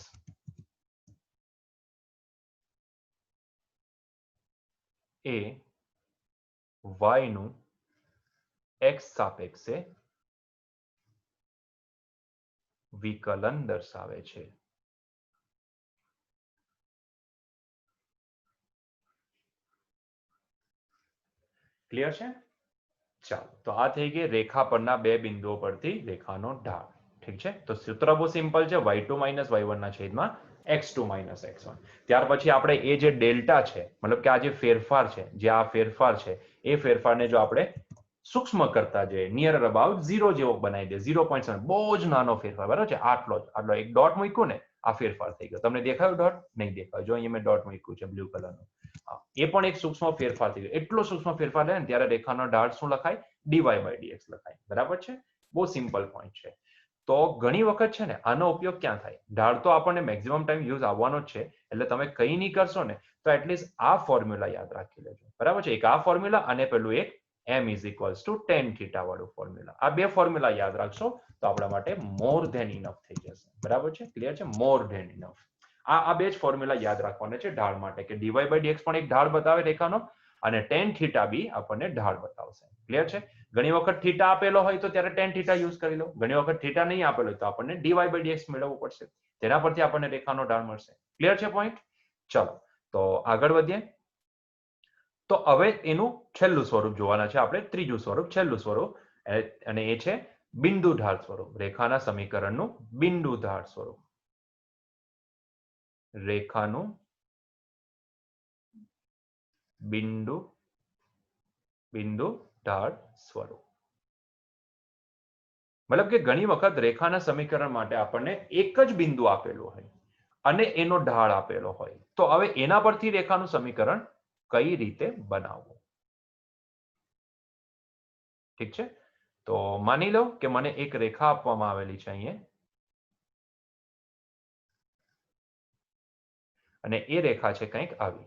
એ y નું x સાપેક્ષે વિકલન દર્શાવે છે. ક્લિયર છે? ચાલો, તો આ થઈ ગઈ રેખા પરના બે બિંદુઓ પરથી રેખાનો ઢાળ. ઠીક છે? તો સૂત્ર બહુ સિમ્પલ છે, y2 - y1 ના છેદમાં x2 - x1. ત્યાર પછી આપણે એ જે ડેલ્ટા છે, મતલબ કે આ જે ફેરફાર છે, જે આ ફેરફાર છે, એ ફેરફારને જો આપણે સૂક્ષ્મ કરતા જઈએ, નિયર અબાઉટ 0 જેવો બનાવી દે, 0.7, બહુ જ નાનો ફેરફાર, બરાબર છે? આટલો એક ડોટ મૂક્યું ને, આ ફેરફાર થઈ ગયો. તમને દેખાયું ડોટ? નહીં દેખાય. જો અહીંયા મેં ડોટ મૂક્યું છે બ્લુ કલરનું. એ પણ એક સૂક્ષ્મ ફેરફાર થઈ ગયો. એટલો સૂક્ષ્મ ફેરફાર લે ને ત્યારે રેખાનો ઢાળ શું લખાય? dy by dx લખાય. બરાબર છે? બહુ સિમ્પલ પોઈન્ટ છે. તો ઘણી વખત છે ને આનો ઉપયોગ ક્યાં થાય? ઢાળ તો આપણને મેક્સિમમ ટાઈમ યુઝ આવવાનો જ છે, એટલે તમે કંઈ નહીં કરશો ને તો એટલીસ્ટ આ ફોર્મ્યુલા યાદ રાખી લેજો. બરાબર છે? એક આ ફોર્મ્યુલા અને પેલું એક m is equals to tan theta વાળું ફોર્મ્યુલા. આ બે ફોર્મ્યુલા યાદ રાખશો તો આપણા માટે મોર ધેન ઇનફ થઈ જશે. બરાબર છે? ક્લિયર છે? More than enough. આ બે જ ફોર્મ્યુલા યાદ રાખવાના છે ઢાળ માટે, કે dy by dx પણ એક ઢાળ બતાવે રેખાનો, અને tan theta બી આપણને ઢાળ બતાવશે. ક્લિયર છે? ઘણી વખત થીટા આપેલો હોય તો ત્યારે tan theta યુઝ કરી લો. ઘણી વખત થીટા નહીં આપેલો હોય તો આપણને dy by dx મેળવવું પડશે. તેના પરથી આપણને રેખાનો ઢાળ મળશે. ક્લિયર છે પોઈન્ટ? ચલો, તો આગળ વધીએ. તો હવે એનું છેલ્લું સ્વરૂપ જોવાના છે આપણે, ત્રીજું સ્વરૂપ, છેલ્લું સ્વરૂપ, અને એ છે બિંદુ ઢાળ સ્વરૂપ. રેખાના સમીકરણનું બિંદુ ઢાળ સ્વરૂપ. રેખાનું બિંદુ ઢાળ સ્વરૂપ. મતલબ કે ઘણી વખત રેખાના સમીકરણ માટે આપણને એક જ બિંદુ આપેલું હોય અને એનો ઢાળ આપેલો હોય, તો હવે એના પરથી રેખાનું સમીકરણ કઈ રીતે બનાવવું? ઠીક છે? તો માની લો કે મને એક રેખા આપવામાં આવેલી છે અહીંયા, અને એ રેખા છે કંઈક આવી.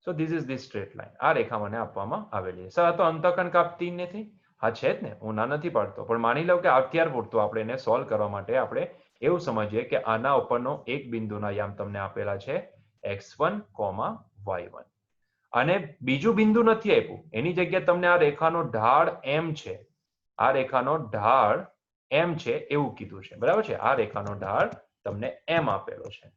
So this is the straight line. આ રેખા મને આપવામાં આવેલી છે. સર, આ તો અંતઃખંડ કાપતી નથી. હા, છે જ ને, હું ના નથી પાડતો, પણ માની લો કે અત્યાર પૂરતું આપણે એને સોલ્વ કરવા માટે આપણે એવું સમજીએ કે આના ઉપરનો એક બિંદુના યામ તમને આપેલા છે x1, y1, અને બીજું બિંદુ નથી આપ્યું, એની જગ્યાએ તમને આ રેખાનો ઢાળ m છે, આ રેખાનો ઢાળ m છે એવું કીધું છે. બરાબર છે? આ રેખાનો ઢાળ તમને m આપેલો છે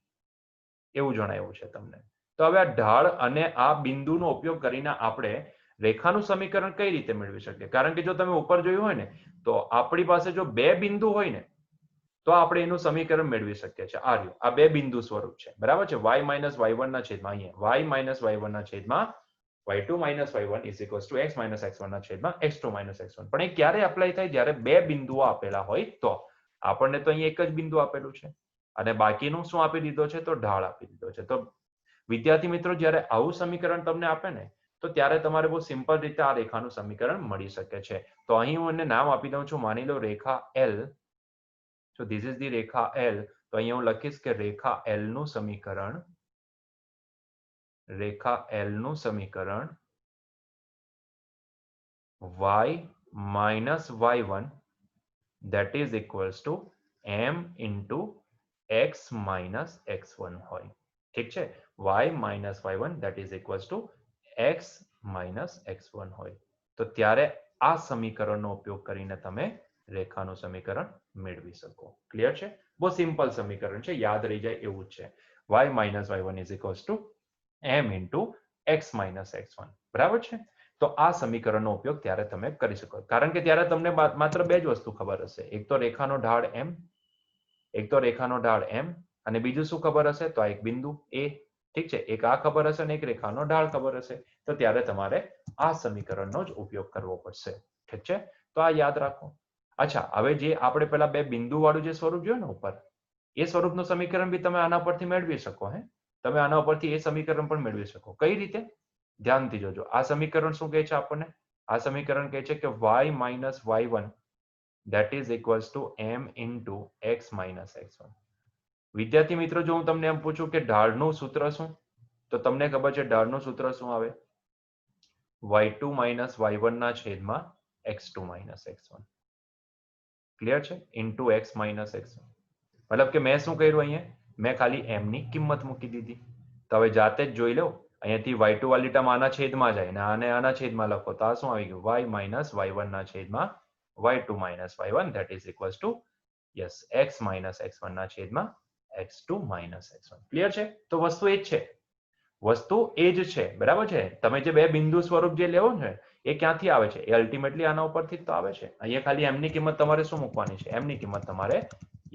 એવું જણાવ્યું છે તમને. તો હવે આ ઢાળ અને આ બિંદુનો ઉપયોગ કરીને આપણે રેખાનું સમીકરણ કઈ રીતે મેળવી શકીએ? કારણ કે જો તમે ઉપર જોયું હોય ને, તો આપણી પાસે જો બે બિંદુ હોય ને તો આપણે એનું સમીકરણ મેળવી શકીએ છીએ. આ રહ્યું, આ બે બિંદુ સ્વરૂપ છે. બરાબર છે? y - y1 ના છેદમાં, અહીંયા y - y1 ના છેદમાં y2 - y1 is equals to x - x1 ના છેદમાં x2 - x1. પણ એ ક્યારે એપ્લાય થાય? જ્યારે બે બિંદુઓ આપેલા હોય તો. આપણને તો અહીંયા એક જ બિંદુ આપેલું છે અને બાકીનું શું આપી દીધો છે? તો ઢાળ આપી દીધો છે. તો વિદ્યાર્થી મિત્રો, જ્યારે આવું સમીકરણ તમને આપે ને તો ત્યારે તમારે બહુ સિમ્પલ રીતે આ રેખાનું સમીકરણ મળી શકે છે. તો અહીં હું એને નામ આપી દઉં છું, માની લો રેખા L. So this is the Rekha L. તો અહીંયા હું લખીશ કે રેખા L નું સમીકરણ, રેખા L નું સમીકરણ y - y1 that is equals to m into x - x1 હોય. ઠીક છે? y - y1 that is equals to x - x1 હોય. તો ત્યારે આ સમીકરણનો ઉપયોગ કરીને તમે રેખાનું સમીકરણ મેળવી શકો. ક્લિયર છે? બહુ સિમ્પલ સમીકરણ છે, યાદ રહી જાય એવું જ છે. y minus y1 is equals to m into x minus x1. બરાબર છે? તો આ સમીકરણનો ઉપયોગ ત્યારે તમે કરી શકો, કારણ કે ત્યારે તમને માત્ર બે જ વસ્તુ ખબર હશે. એક તો રેખાનો ઢાળ m, અને બીજું શું ખબર હશે? તો આ એક બિંદુ a. ઠીક છે? એક આ ખબર હશે અને એક રેખાનો ઢાળ ખબર હશે. તો ત્યારે તમારે આ સમીકરણનો જ ઉપયોગ કરવો પડશે. ઠીક છે? તો આ યાદ રાખો. અચ્છા, હવે જે આપણે પેલા બે બિંદુ વાળું જે સ્વરૂપ જોયું ને ઉપર, એ સ્વરૂપનું સમીકરણ બી તમે આના પરથી મેળવી શકો. તમે આના પરથી એ સમીકરણ પણ મેળવી શકો. કઈ રીતે? ધ્યાનથી જોજો. આ સમીકરણ શું કહે છે આપણને? આ સમીકરણ કહે છે કે y minus y1 that is equals to m into x minus x1. વિદ્યાર્થી મિત્રો, જો હું તમને એમ પૂછું કે ઢાળનું સૂત્ર શું, તો તમને ખબર છે ઢાળનું સૂત્ર શું આવે? y2 minus y1 ના છેદમાં x2 minus x1. ક્લિયર છે? Into x minus x1. મતલબ કે મેં શું કર્યું અહીંયા? મેં ખાલી m ની કિંમત મૂકી દીધી. તો હવે જાતે જ જોઈ લો. અહીંયાથી y2 વાળી ટર્મ આના છેદમાં જાય, અને આને આના છેદમાં લખો તો આ શું આવી ગયું? y minus y1 ના છેદમાં y2 minus y1 that is equals to yes x minus x1 ના છેદમાં x2 minus x1. ક્લિયર છે? તો વસ્તુ એ જ છે. વસ્તુ એ જ છે. બરાબર છે? તમે જે બે બિંદુ સ્વરૂપ જે લેવો ને, એ ક્યાંથી આવે છે? એ અલ્ટિમેટલી આના ઉપરથી જ તો આવે છે. અહીંયા ખાલી m ની કિંમત તમારે શું મૂકવાની છે? m ની કિંમત તમારે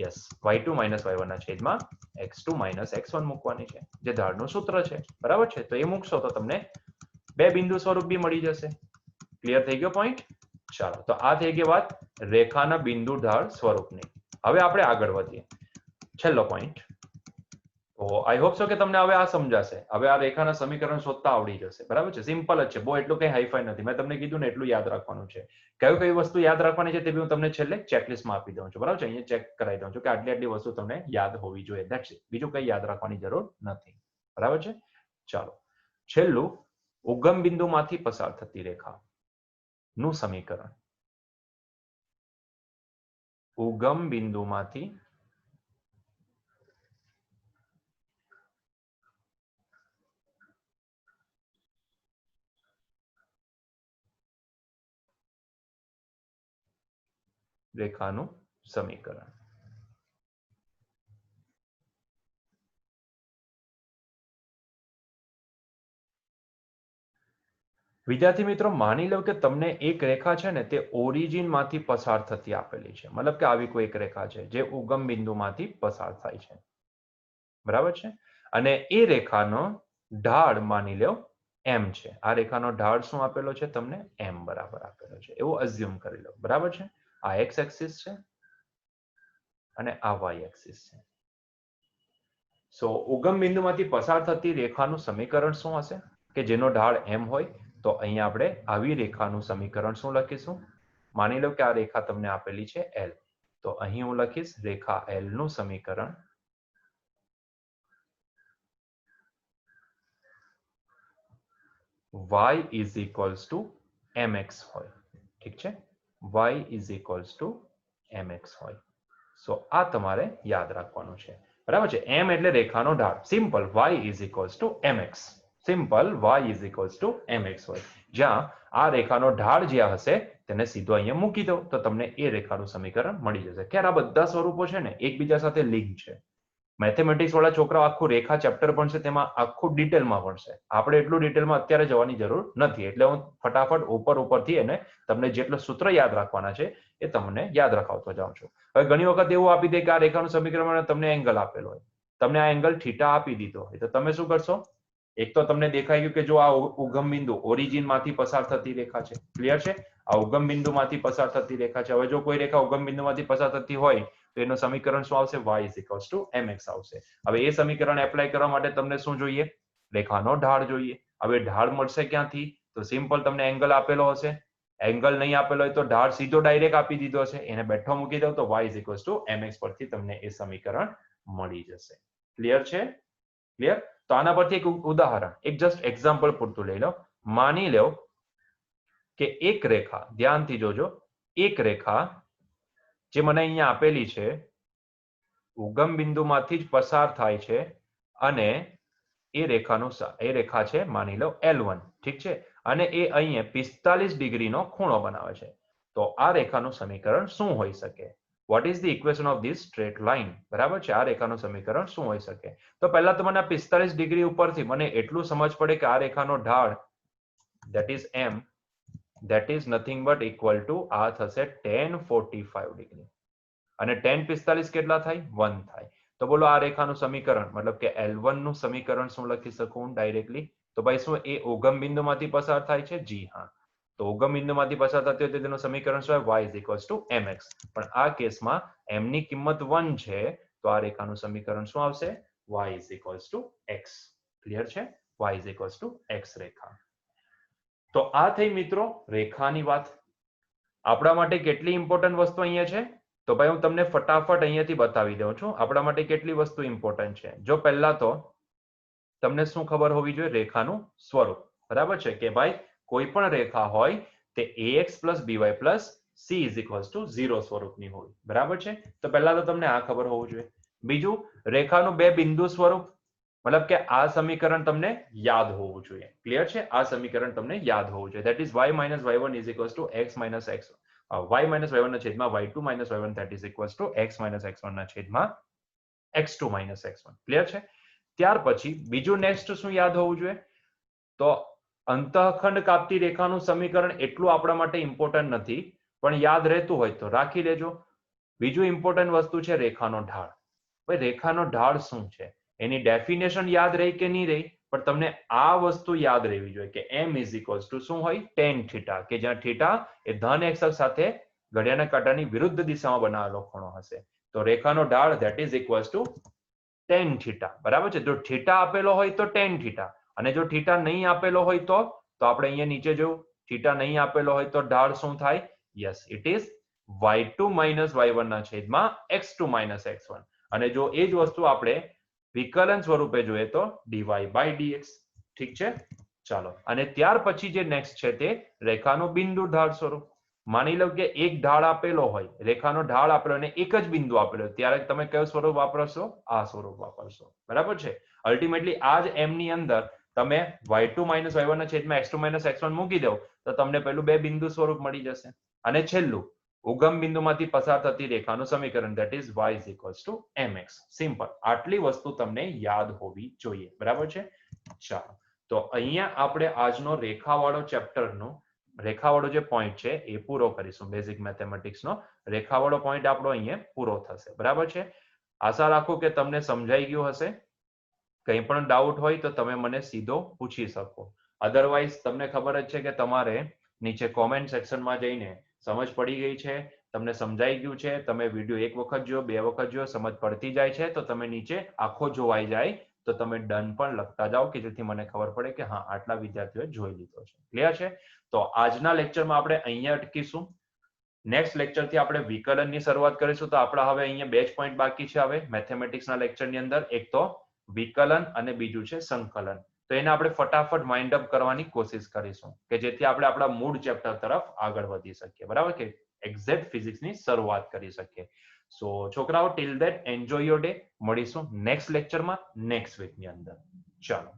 યસ y2 minus y1 ના છેદમાં x2 minus x1 મૂકવાની છે, જે ઢાળનું સૂત્ર છે. બરાબર છે? તો એ મૂકશો તો તમને બે બિંદુ સ્વરૂપ બી મળી જશે. ક્લિયર થઈ ગયો પોઈન્ટ? ચાલો, તો આ થઈ ગઈ વાત રેખાના બિંદુ ઢાળ સ્વરૂપની. હવે આપણે આગળ વધીએ. છેલ્લો પોઈન્ટ. તો આઈ હોપ સો કે તમને હવે આ સમજાશે. હવે આ રેખાના સમીકરણ શોધતા આવડી જશે. બરાબર છે? સિમ્પલ જ છે, બહુ એટલું કંઈ હાઈફાઈ નથી. મેં તમને કીધું ને એટલું યાદ રાખવાનું છે. કઈ વસ્તુ યાદ રાખવાની છે તે બી હું તમને છેલ્લે ચેકલિસ્ટમાં આપી દઉં છું. બરાબર છે? અહીંયા ચેક કરાવી દઉં છું કે આટલી વસ્તુ તમને યાદ હોવી જોઈએ. That's it. બીજું કંઈ યાદ રાખવાની જરૂર નથી. બરાબર છે? ચાલો, છેલ્લું ઉગમ બિંદુમાંથી પસાર થતી રેખા નું સમીકરણ. ઉગમ બિંદુમાંથી રેખાનું સમીકરણ. વિદ્યાર્થી મિત્રો, માની લો કે તમને એક રેખા છે ને તે ઓરિજિન માંથી પસાર થતી આપેલી છે. મતલબ કે આવી કોઈ એક રેખા છે જે ઉગમ બિંદુમાંથી પસાર થાય છે. બરાબર છે? અને એ રેખાનો ઢાળ માની લો m છે. આ રેખાનો ઢાળ શું આપેલો છે તમને? m બરાબર આપેલો છે. એવું અઝ્યુમ કરી લો. બરાબર છે? આ x એક્સિસ છે અને આ y એક્સિસ છે. સો ઉગમ બિંદુમાંથી પસાર થતી રેખાનું સમીકરણ શું હશે? કે જેનો ઢાળ m હોય. તો અહીંયા આપણે આવી રેખાનું સમીકરણ શું લખીશું? માની લો કે આ રેખા તમને આપેલી છે L. તો અહીં હું લખીશ રેખા L નું સમીકરણ y is equals to mx હોય. ઠીક છે? y is equals to mx હોય. સો આ તમારે યાદ રાખવાનું છે. બરાબર છે? m એટલે રેખાનો ઢાળ. Simple y is equals to mx. Simple y is equals to mx હોય. જ્યાં આ રેખાનો ઢાળ જ્યાં હશે તેને સીધો અહીંયા મૂકી દો તો તમને એ રેખાનું સમીકરણ મળી જશે. ક્યારે આ બધા સ્વરૂપો છે ને એકબીજા સાથે લિંક છે. મેથેમેટિક્સ વાળા છોકરાઓ આખું રેખા ચેપ્ટર ભણશે, તેમાં આખું ડિટેલમાં ભણશે. આપણે એટલું ડિટેલમાં અત્યારે જવાની જરૂર નથી. એટલે હું ફટાફટ ઉપરથી એને તમને જેટલું સૂત્ર યાદ રાખવાના છે એ તમને યાદ રખાવતો જાઉં છું. હવે ઘણી વખત એવું આપી દે કે આ રેખાનું સમીકરણ તમને એંગલ આપેલો હોય. તમને આ એંગલ થીટા આપી દીધો હોય તો તમે શું કરશો? એક તો તમને દેખાઈ ગયું કે જો આ ઉગમ બિંદુ ઓરિજિન માંથી પસાર થતી રેખા છે. ક્લિયર છે? આ ઉગમ બિંદુમાંથી પસાર થતી રેખા છે. હવે જો કોઈ રેખા ઉગમ બિંદુમાંથી પસાર થતી હોય તો એનું સમીકરણ શું આવશે? y is equals to mx આવશે. હવે એ સમીકરણ એપ્લાય કરવા માટે તમને શું જોઈએ? રેખાનો ઢાળ જોઈએ. હવે ઢાળ મળશે ક્યાંથી? તો સિમ્પલ તમને એંગલ આપેલો હશે. એંગલ નહીં આપેલો હોય તો ઢાળ સીધો ડાયરેક્ટ આપી દીધો હશે. એને બેઠો મૂકી દો તો y is equals to mx પરથી તમને એ સમીકરણ મળી જશે. ક્લિયર છે? ક્લિયર? તો આના પરથી એક ઉદાહરણ, એક જસ્ટ એક્ઝામ્પલ પૂરતું લઈ લો. માની લો કે એક રેખા, ધ્યાનથી જોજો, એક રેખા જે મને અહીંયા આપેલી છે ઉગમ બિંદુમાંથી જ પસાર થાય છે અને એ રેખા છે માની લો L1. ઠીક છે? અને એ અહીંયા 45 ડિગ્રીનો ખૂણો બનાવે છે. તો આ રેખાનું સમીકરણ શું હોઈ શકે? What is the equation of this straight line? બરાબર છે, આ રેખાનું સમીકરણ શું હોઈ શકે? તો પહેલા તો મને 45 ડિગ્રી ઉપરથી મને એટલું સમજ પડે કે આ રેખાનો ઢાળ that is m that is nothing but equal to આ થશે tan 45 ડિગ્રી અને tan 45 કેટલા થાય? 1 થાય. તો બોલો આ રેખાનું સમીકરણ મતલબ કે L1 નું સમીકરણ શું લખી શકું ડાયરેક્ટલી? તો ભાઈ શું એ ઉગમ બિંદુમાંથી પસાર થાય છે? જી હા. તો ઉગમ બિંદુમાંથી પસાર થતી હોય તો તેનું સમીકરણ શું હોય? y is equals to mx. પણ આ કેસમાં m ની કિંમત 1 છે તો આ રેખાનું સમીકરણ શું આવશે? y is equals to x. Clear છે? y is equals to x રેખા. તો આ થઈ મિત્રો રેખાની વાત. આપણા માટે કેટલી ઇમ્પોર્ટન્ટ વસ્તુ અહીંયા છે? તો ભાઈ હું તમને ફટાફટ અહીંયાથી બતાવી દઉં છું આપણા માટે કેટલી વસ્તુ ઇમ્પોર્ટન્ટ છે. જો પહેલા તો તમને શું ખબર હોવી જોઈએ? રેખાનું સ્વરૂપ. બરાબર છે કે ભાઈ કોઈ પણ રેખા હોય તે ax plus by plus c is equals to 0 સ્વરૂપની હોય. બરાબર છે? તો પહેલા તો તમને આ ખબર હોવું જોઈએ. બીજું, રેખાનું બે બિંદુ સ્વરૂપ મતલબ કે આ સમીકરણ તમને યાદ હોવું જોઈએ. ક્લિયર છે? આ સમીકરણ તમને યાદ હોવું જોઈએ. That is y minus y1 is equals to x minus x y minus y1 ના છેદમાં y2 minus y1 that is equals to x minus x1 ના છેદમાં x2 minus x1. ક્લિયર છે? ત્યાર પછી બીજું નેક્સ્ટ શું યાદ હોવું જોઈએ? તો અંતઃખંડ કાપતી રેખાનું સમીકરણ એટલું આપણા માટે ઇમ્પોર્ટન્ટ નથી પણ યાદ રહેતું હોય તો રાખી લેજો. બીજું ઇમ્પોર્ટન્ટ વસ્તુ છે રેખાનો ઢાળ. ભાઈ રેખાનો ઢાળ શું છે? એની ડેફિનેશન યાદ રહી કે નહીં રહી પણ તમને આ વસ્તુ યાદ રહેવી જોઈએ કે m is equals to શું હોય? tan થીટા, કે જ્યાં થીટા એ ધન એક્સ અક્ષ સાથે ઘડિયાળના કાંટાની વિરુદ્ધ દિશામાં બનાવેલો ખૂણો હશે. તો રેખાનો ઢાળ that is equals to tan theta. બરાબર છે? જો થીટા આપેલો હોય તો tan થીટા અને જો થીટા નહીં આપેલો હોય તો આપણે અહીંયા નીચે જોયું થીટા નહીં આપેલો હોય તો ઢાળ શું થાય? Yes, it is y2 minus y1 ના છેદમાં x2 minus x1. અને જો એ જ વસ્તુ આપણે વિકલન સ્વરૂપે જોઈએ તો dy by dx. ઠીક છે? ચાલો, અને ત્યાર પછી જે નેક્સ્ટ છે તે રેખાનો બિંદુ ઢાળ સ્વરૂપ. માની લો કે એક ઢાળ આપેલો હોય, રેખાનો ઢાળ આપેલો અને એક જ બિંદુ આપેલો, ત્યારે તમે કયું સ્વરૂપ વાપરશો? આ સ્વરૂપ વાપરશો. બરાબર છે? અલ્ટિમેટલી આ જ m ની અંદર તમે y2 minus y1 ના છેદમાં x2 minus x1 મૂકી દો તો તમને પેલું બે બિંદુ સ્વરૂપ મળી જશે. અને છેલ્લું ઉગમ બિંદુમાંથી પસાર થતી રેખાનું સમીકરણ that is y is equals to mx. Simple. આટલી વસ્તુ તમને યાદ હોવી જોઈએ. બરાબર છે? ચાલો, તો અહીંયા આપણે આજનો રેખાવાળો ચેપ્ટરનો રેખાવાળો જે પોઈન્ટ છે એ પૂરો કરીશું. બેઝિક મેથેમેટિક્સનો રેખાવાળો પોઈન્ટ આપણો અહીંયા પૂરો થશે. બરાબર છે? આશા રાખું કે તમને સમજાઈ ગયું હશે. કંઈ પણ ડાઉટ હોય તો તમે મને સીધો પૂછી શકો. અધરવાઇઝ તમને ખબર જ છે કે તમારે નીચે કોમેન્ટ સેક્શનમાં જઈને સમજ પડી ગઈ છે, તમને સમજાઈ ગયું છે, તમે વિડીયો એક વખત જો, બે વખત જો, સમજ પડતી જાય છે તો તમે નીચે આખો જોવાઈ જાય તો તમે ડન પણ લખતા જાઓ કે જેથી મને ખબર પડે કે હા આટલા વિદ્યાર્થીઓએ જોઈ લીધો છે. ક્લિયર છે? તો આજના લેક્ચરમાં આપણે અહીંયા અટકીશું. નેક્સ્ટ લેક્ચરથી આપણે વિકલનની શરૂઆત કરીશું. તો આપણા હવે અહીંયા બે જ પોઈન્ટ બાકી છે હવે મેથેમેટિક્સના લેક્ચરની અંદર. એક તો વિકલન અને બીજું છે સંકલન. તો એને આપણે ફટાફટ વાઇન્ડ અપ કરવાની કોશિશ કરીશું કે જેથી આપણે આપણા મૂળ ચેપ્ટર તરફ આગળ વધી શકીએ. બરાબર? કે એક્ઝેક્ટ ફિઝિક્સની શરૂઆત કરી શકીએ. સો છોકરાઓ, till that enjoy your day. મળીશું નેક્સ્ટ લેક્ચરમાં નેક્સ્ટ વીકની અંદર. ચાલો.